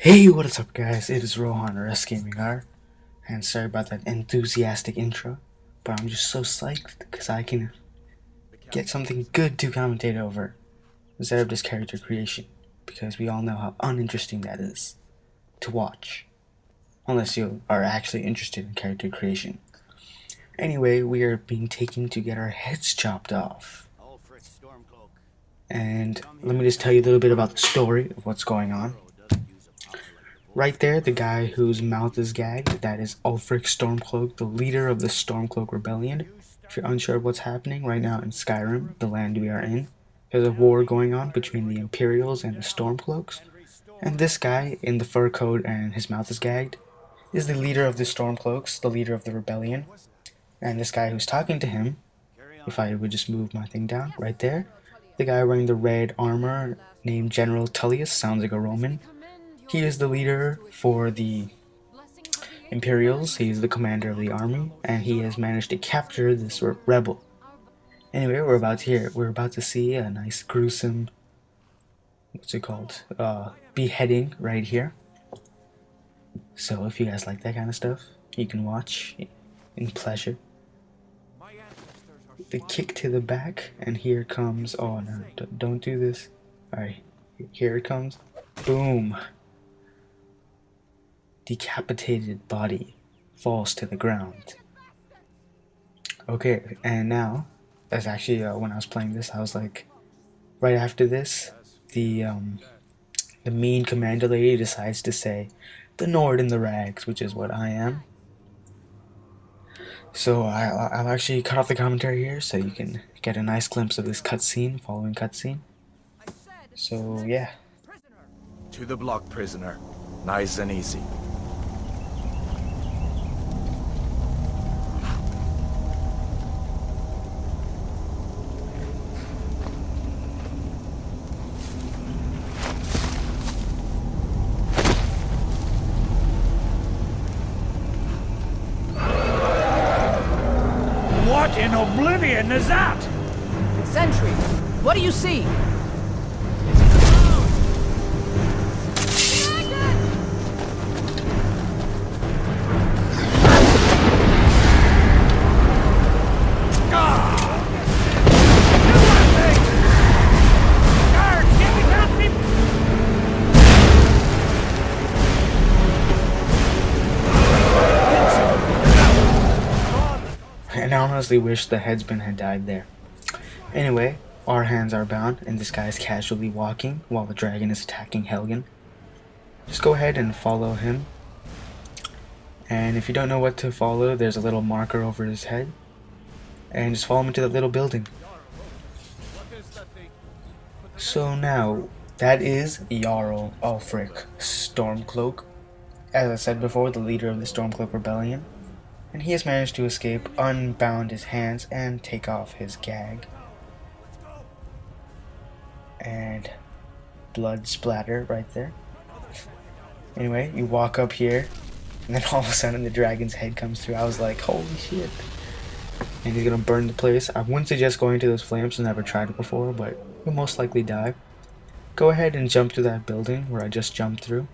Hey, what is up guys? It is Rohan or SgamingR, and sorry about that enthusiastic intro, but I'm just so psyched because I can get something good to commentate over instead of just character creation, because we all know how uninteresting that is to watch, unless you are actually interested in character creation. Anyway, we are being taken to get our heads chopped off, and let me just tell you a little bit about the story of what's going on. Right there, the guy whose mouth is gagged, that is Ulfric Stormcloak, the leader of the Stormcloak Rebellion. If you're unsure of what's happening right now in Skyrim, the land we are in, there's a war going on between the Imperials and the Stormcloaks. And this guy in the fur coat and his mouth is gagged is the leader of the Stormcloaks, the leader of the rebellion. And this guy who's talking to him, if I would just move my thing down, right there, the guy wearing the red armor named General Tullius, sounds like a Roman. He is the leader for the Imperials, he's the commander of the army, and he has managed to capture this rebel. Anyway, we're about to see a nice gruesome, what's it called, beheading right here. So if you guys like that kind of stuff, you can watch in pleasure. The kick to the back, and here comes, oh no, don't do this. Alright, here it comes. Boom. Decapitated body falls to the ground. Okay, and now, that's actually when I was playing this, I was like, right after this, the mean commander lady decides to say, "The Nord in the rags," which is what I am. So I'll actually cut off the commentary here so you can get a nice glimpse of this cutscene, following cutscene. So yeah. To the block, prisoner. Nice and easy. What in oblivion is that? Sentry, what do you see? And I honestly wish the headsman had died there. Anyway, our hands are bound, and this guy is casually walking while the dragon is attacking Helgen. Just go ahead and follow him. And if you don't know what to follow, there's a little marker over his head. And just follow him into that little building. So now, that is Jarl Ulfric Stormcloak. As I said before, the leader of the Stormcloak Rebellion. And he has managed to escape, unbound his hands, and take off his gag. And blood splatter right there. Anyway, you walk up here, and then all of a sudden the dragon's head comes through. I was like, holy shit. And he's gonna burn the place. I wouldn't suggest going to those flames, I've never tried it before, but you'll most likely die. Go ahead and jump to that building where I just jumped through.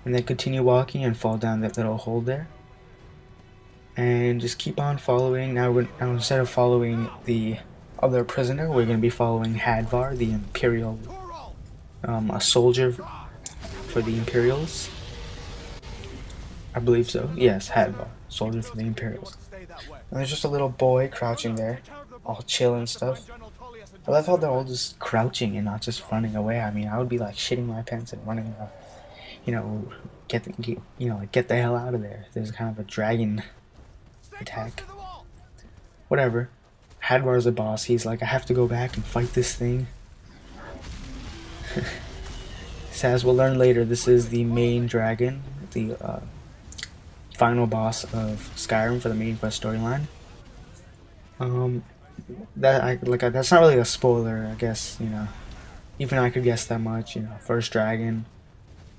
And then continue walking and fall down that little hole there. And just keep on following. Now instead of following the other prisoner, we're going to be following Hadvar, the Imperial, a soldier for the Imperials. I believe so. Yes, Hadvar, soldier for the Imperials. And there's just a little boy crouching there, all chill and stuff. I love how they're all just crouching and not just running away. I mean, I would be like shitting my pants and running, get the hell out of there. There's kind of a dragon attack. Whatever. Hadvar's a boss. He's like, I have to go back and fight this thing. So as we'll learn later, this is the main dragon, the final boss of Skyrim for the main quest storyline. That's not really a spoiler, I guess. Even I could guess that much. First dragon.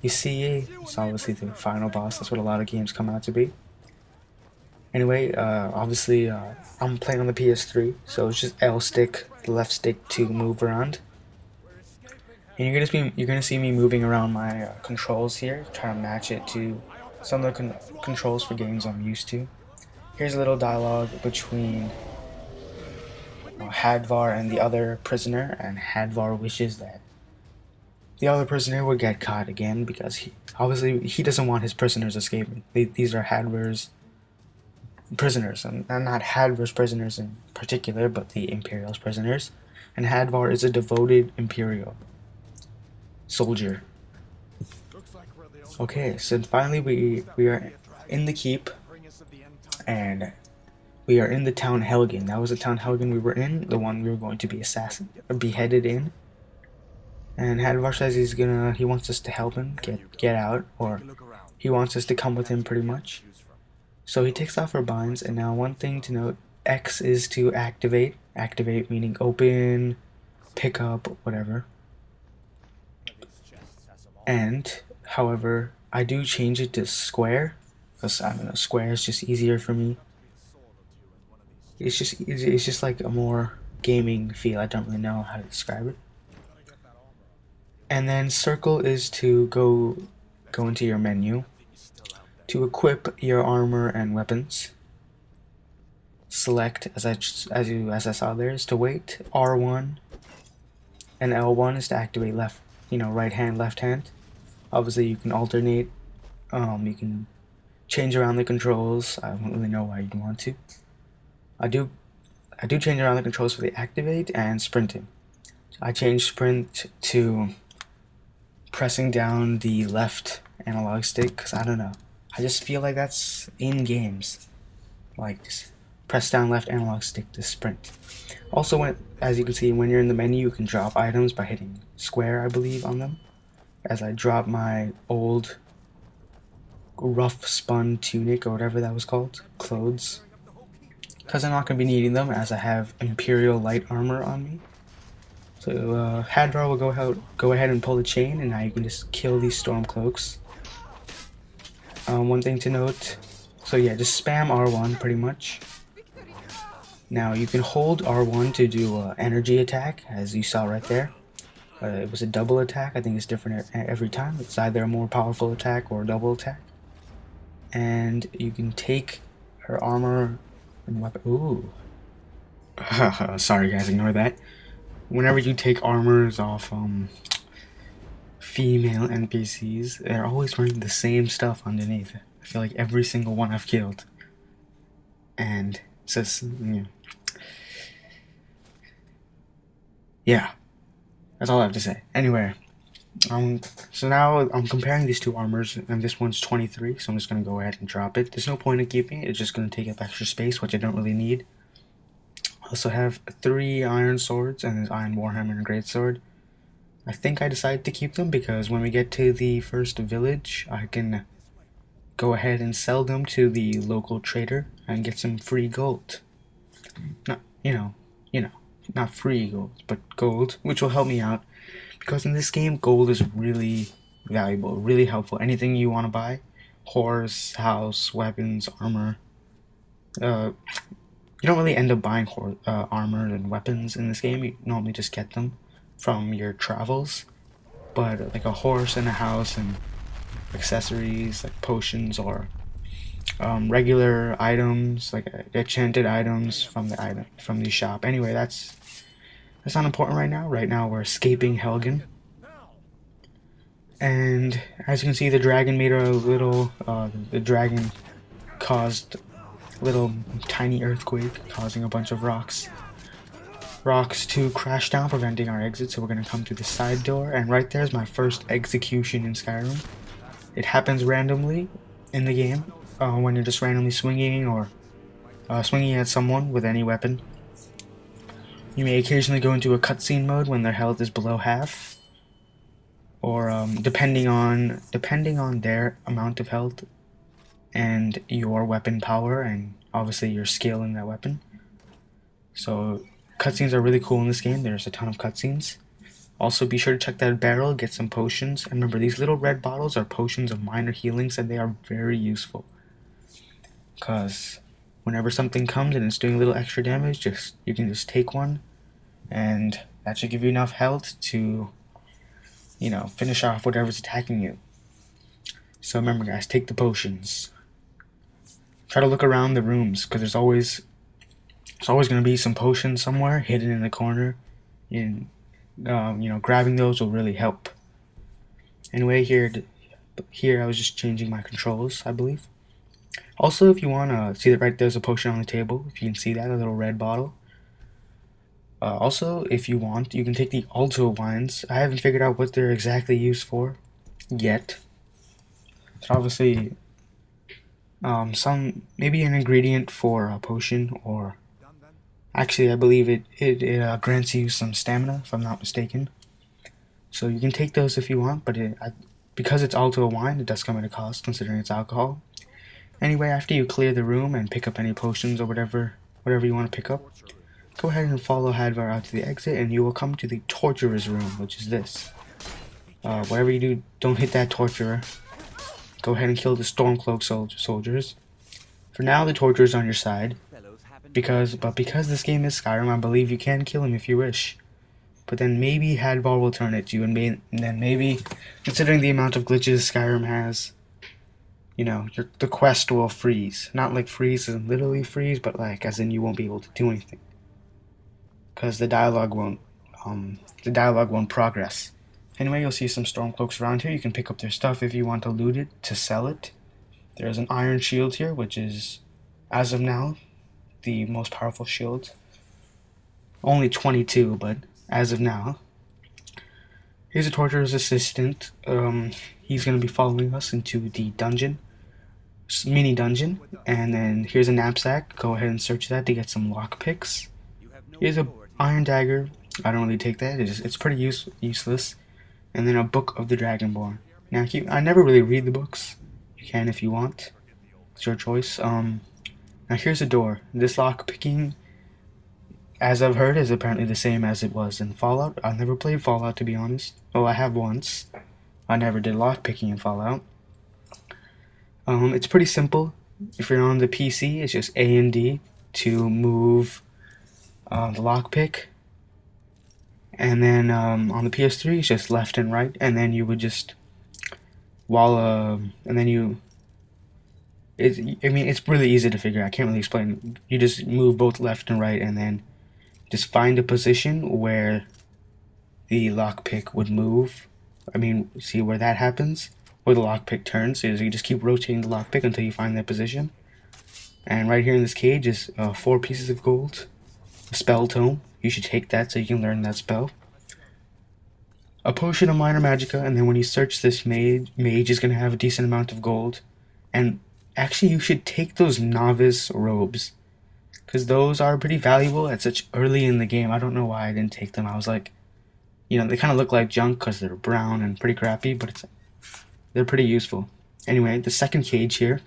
You see, it's obviously the final boss. That's what a lot of games come out to be. Anyway, obviously, I'm playing on the PS3, so it's just L stick, left stick to move around. And you're gonna see me moving around my controls here, trying to match it to some of the controls for games I'm used to. Here's a little dialogue between Hadvar and the other prisoner, and Hadvar wishes that the other prisoner would get caught again because he doesn't want his prisoners escaping. These are Hadvar's prisoners, and not Hadvar's prisoners in particular, but the Imperial's prisoners. And Hadvar is a devoted Imperial soldier. Okay, so finally we are in the keep, and we are in the town Helgen. That was the town Helgen we were in, the one we were going to be beheaded in. And Hadvar says he wants us to help him get out, or he wants us to come with him pretty much. So he takes off our binds, and now one thing to note, X is to activate. Activate meaning open, pick up, whatever. And, however, I do change it to square, because I don't know, square is just easier for me. It's just like a more gaming feel. I don't really know how to describe it. And then circle is to go into your menu to equip your armor and weapons. Select as I saw there is to wait. R1 and L1 is to activate right hand, left hand. Obviously you can alternate. You can change around the controls. I don't really know why you'd want to. I do change around the controls for the activate and sprinting. I change sprint to pressing down the left analog stick, because I don't know, I just feel like that's in games, like just press down left analog stick to sprint. Also, as you can see, when you're in the menu, you can drop items by hitting square, I believe, on them. As I drop my old rough spun tunic, or whatever that was called, clothes, because I'm not going to be needing them as I have Imperial light armor on me. So Hadvar will go ahead and pull the chain, and now you can just kill these Stormcloaks. One thing to note, so yeah, just spam R1 pretty much. Now you can hold R1 to do energy attack, as you saw right there. It was a double attack. I think it's different every time. It's either a more powerful attack or a double attack. And you can take her armor and weapon. Ooh. Sorry guys, ignore that. Whenever you take armors off female NPCs, they're always wearing the same stuff underneath. I feel like every single one I've killed. And it's just, yeah. That's all I have to say. Anyway, so now I'm comparing these two armors, and this one's 23, so I'm just going to go ahead and drop it. There's no point in keeping it, it's just going to take up extra space, which I don't really need. I also have 3 iron swords and this iron warhammer and greatsword. I think I decided to keep them because when we get to the first village, I can go ahead and sell them to the local trader and get some free gold. Not, not free gold, but gold, which will help me out. Because in this game, gold is really valuable, really helpful. Anything you want to buy, horse, house, weapons, armor. You don't really end up buying armor and weapons in this game. You normally just get them from your travels. But like a horse and a house and accessories like potions or regular items like enchanted items from the shop. Anyway, that's not important right now. Right now we're escaping Helgen. And as you can see, the dragon made a little the dragon caused little tiny earthquake, causing a bunch of rocks to crash down, preventing our exit. So we're gonna come through the side door, and right there's my first execution in Skyrim. It happens randomly in the game when you're just randomly swinging or swinging at someone with any weapon. You may occasionally go into a cutscene mode when their health is below half, or depending on their amount of health and your weapon power, and obviously your skill in that weapon. So cutscenes are really cool in this game. There's a ton of cutscenes. Also, be sure to check that barrel, get some potions. And remember, these little red bottles are potions of minor healings, and they are very useful. Because whenever something comes and it's doing a little extra damage, you can just take one, and that should give you enough health to you know, finish off whatever's attacking you. So remember, guys, take the potions. Try to look around the rooms, because there's always going to be some potions somewhere hidden in the corner. And you know, grabbing those will really help. Anyway, here I was just changing my controls, I believe. Also, if you want to see that, right there's a potion on the table. If you can see that, a little red bottle. Also, if you want, you can take the alto wines. I haven't figured out what they're exactly used for yet. It's obviously maybe an ingredient for a potion, or actually I believe it grants you some stamina, if I'm not mistaken. So you can take those if you want, but because it's alto wine, it does come at a cost considering it's alcohol. Anyway, after you clear the room and pick up any potions or whatever you want to pick up, go ahead and follow Hadvar out to the exit, and you will come to the torturer's room, which is this. Whatever you do, don't hit that torturer. Go ahead and kill the Stormcloak soldiers. For now, the torturer's on your side, because this game is Skyrim, I believe you can kill him if you wish. But then maybe Hadvar will turn it to you, and then maybe, considering the amount of glitches Skyrim has, you know, the quest will freeze. Not like freeze as in literally freeze, but like as in you won't be able to do anything. Because the dialogue won't progress. Anyway, you'll see some Stormcloaks around here. You can pick up their stuff if you want to loot it, to sell it. There's an iron shield here, which is, as of now, the most powerful shield. Only 22, but as of now. Here's a torturer's assistant. He's going to be following us into the dungeon. Mini dungeon. And then here's a knapsack. Go ahead and search that to get some lockpicks. Here's a iron dagger. I don't really take that. It's pretty useless. And then a book of the Dragonborn. Now, I never really read the books. You can if you want. It's your choice. Now here's a door. This lockpicking, as I've heard, is apparently the same as it was in Fallout. I've never played Fallout, to be honest. Oh, I have once. I never did lockpicking in Fallout. It's pretty simple. If you're on the PC, it's just A and D to move the lockpick. And then on the PS3, it's just left and right. And then you would just, it's really easy to figure out. I can't really explain. You just move both left and right, and then just find a position where the lockpick would move. See where that happens, where the lockpick turns. So you just keep rotating the lockpick until you find that position. And right here in this cage is 4 pieces of gold, a spell tome. You should take that so you can learn that spell. A potion of minor magicka, and then when you search this mage is going to have a decent amount of gold. And actually, you should take those novice robes, because those are pretty valuable at such early in the game. I don't know why I didn't take them. I was like, you know, they kind of look like junk because they're brown and pretty crappy, but they're pretty useful. Anyway, the second cage here,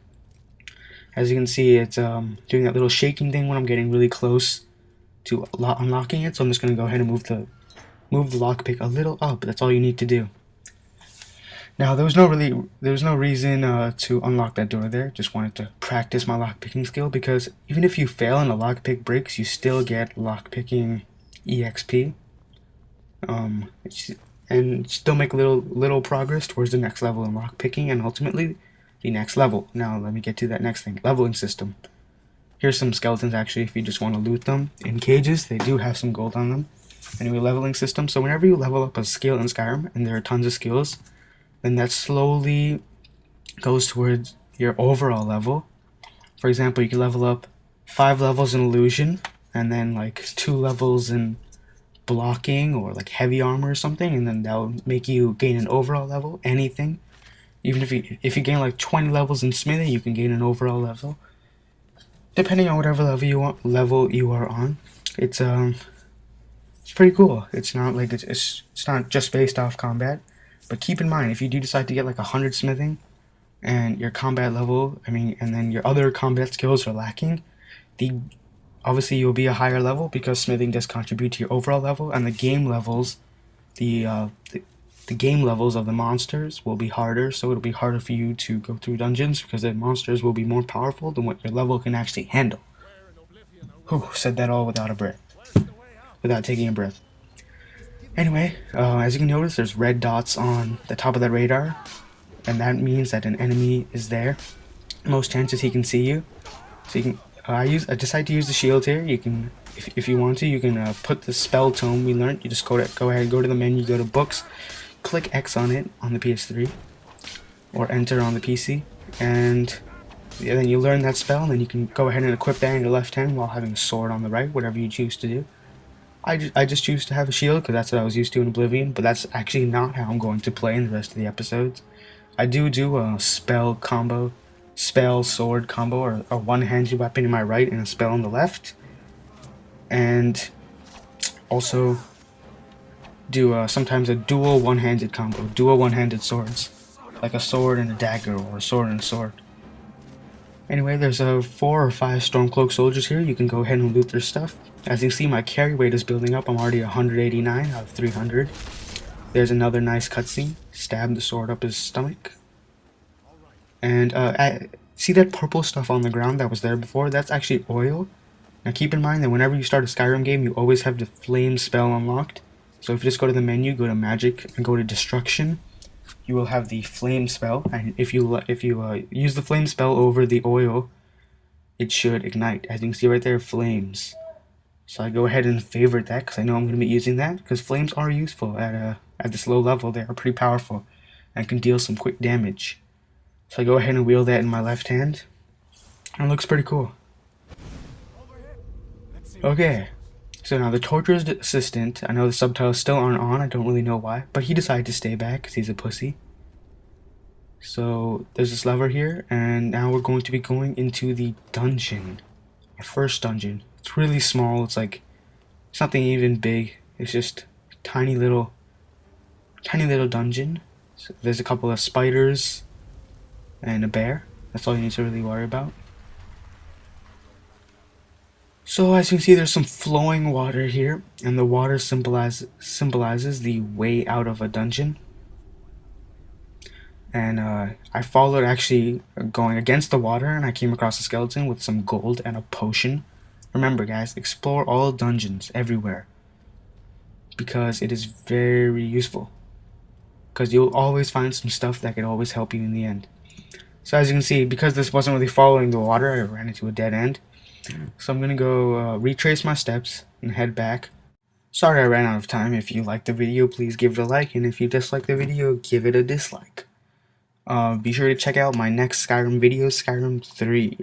as you can see, it's doing that little shaking thing when I'm getting really close to unlocking it. So I'm just going to go ahead and move the lockpick a little up. That's all you need to do. Now, there was no reason to unlock that door there. Just wanted to practice my lockpicking skill, because even if you fail and the lockpick breaks, you still get lockpicking EXP. And still make little progress towards the next level in lockpicking, and ultimately the next level. Now, let me get to that next thing. Leveling system. Here's some skeletons, actually, if you just want to loot them. In cages, they do have some gold on them. Anyway, leveling system. So whenever you level up a skill in Skyrim, and there are tons of skills, then that slowly goes towards your overall level. For example, you can level up 5 levels in illusion, and then like 2 levels in blocking or like heavy armor or something, and then that will make you gain an overall level. Anything. Even if you gain like 20 levels in smithing, you can gain an overall level. Depending on whatever level you are on. It's pretty cool. It's not like it's not just based off combat. But keep in mind, if you do decide to get like 100 smithing, and your combat level, and then your other combat skills are lacking, obviously you'll be a higher level, because smithing does contribute to your overall level, and the game levels, the game levels of the monsters will be harder, so it'll be harder for you to go through dungeons, because the monsters will be more powerful than what your level can actually handle. Whew, said that all without taking a breath. Anyway, as you can notice, there's red dots on the top of the radar, and that means that an enemy is there. Most chances he can see you. So you can. I decide to use the shield here. You can, if you want to, you can put the spell tome we learned. You just go ahead, go to the menu, go to books, click X on it on the PS3, or enter on the PC, and then you learn that spell, and then you can go ahead and equip that in your left hand while having a sword on the right, whatever you choose to do. I just choose to have a shield because that's what I was used to in Oblivion, but that's actually not how I'm going to play in the rest of the episodes. I do a spell combo, spell sword combo, or a one-handed weapon in my right and a spell on the left, and also do sometimes a dual one-handed combo, dual one-handed swords, like a sword and a dagger or a sword and a sword. Anyway, there's 4 or 5 Stormcloak soldiers here. You can go ahead and loot their stuff. As you can see, my carry weight is building up. I'm already 189 out of 300. There's another nice cutscene. Stab the sword up his stomach. And see that purple stuff on the ground that was there before? That's actually oil. Now keep in mind that whenever you start a Skyrim game, you always have the flame spell unlocked. So if you just go to the menu, go to magic, and go to destruction, you will have the flame spell, and if you use the flame spell over the oil, it should ignite. As you can see right there, flames. So I go ahead and favorite that because I know I'm going to be using that, because flames are useful at this low level. They are pretty powerful and can deal some quick damage. So I go ahead and wield that in my left hand, and it looks pretty cool. Okay. So now the torturer's assistant, I know the subtitles still aren't on, I don't really know why, but he decided to stay back because he's a pussy. So there's this lever here, and now we're going to be going into the dungeon. Our first dungeon. It's really small, it's nothing even big, it's just a tiny little dungeon. So there's a couple of spiders and a bear, that's all you need to really worry about. So as you can see, there's some flowing water here, and the water symbolizes the way out of a dungeon. And I followed, actually going against the water, and I came across a skeleton with some gold and a potion. Remember guys, explore all dungeons everywhere, because it is very useful, because you'll always find some stuff that can always help you in the end. So as you can see, because this wasn't really following the water, I ran into a dead end. So I'm gonna go retrace my steps and head back. Sorry I ran out of time. If you liked the video, please give it a like, and if you dislike the video, give it a dislike. Be sure to check out my next Skyrim video, Skyrim 3.